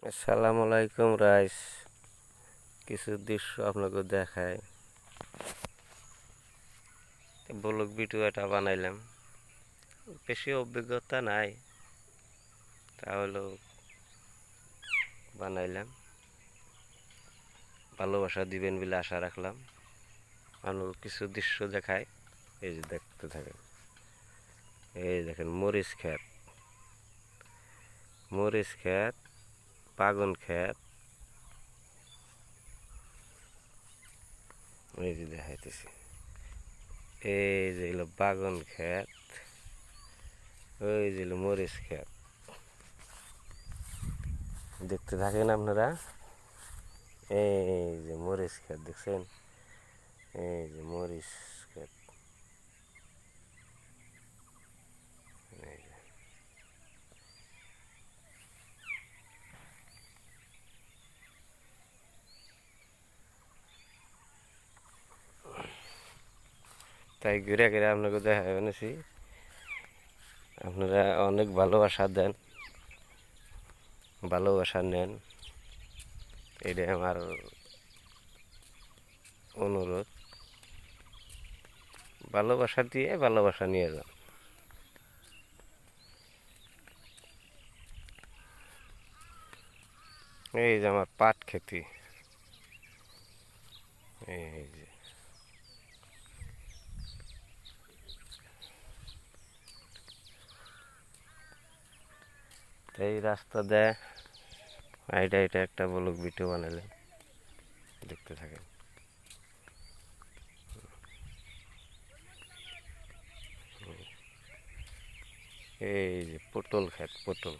আসসালামু আলাইকুম রাইস। কিছু দৃশ্য আপনাকে দেখায়। ব্লগ ভিডিও এটা বানাইলাম, বেশি অভিজ্ঞতা নাই, তাহলেও বানাইলাম। ভালোবাসা দিবেন বলে আশা রাখলাম। মানুষ কিছু দৃশ্য দেখায়, এই যে দেখতে থাকেন। এই দেখেন মরিচ ক্ষেত, বাগান ক্ষেত, এই যে দেখাইতেছি। এই যে হলো বাগান ক্ষেত, ওই যে হলো মরিচ ক্ষেত। দেখতে থাকেন আপনারা। এই যে মরিচ ক্ষেত দেখছেন, এই যে মরিচ ক্ষেত। এই যে। তাই ঘুরে ঘুরে আপনাকে দেখা এনেছি। আপনারা অনেক ভালোবাসা দেন, ভালোবাসা নেন, এটাই আমার অনুরোধ। ভালোবাসা দিয়ে ভালোবাসা নিয়ে যান। এই যে আমার পাট খেতি, এই যে। এই রাস্তা দেয় এটা একটা ব্লগ ভিডিও বানালেন, দেখতে থাকেন। এই যে পটল ক্ষেত, পটল।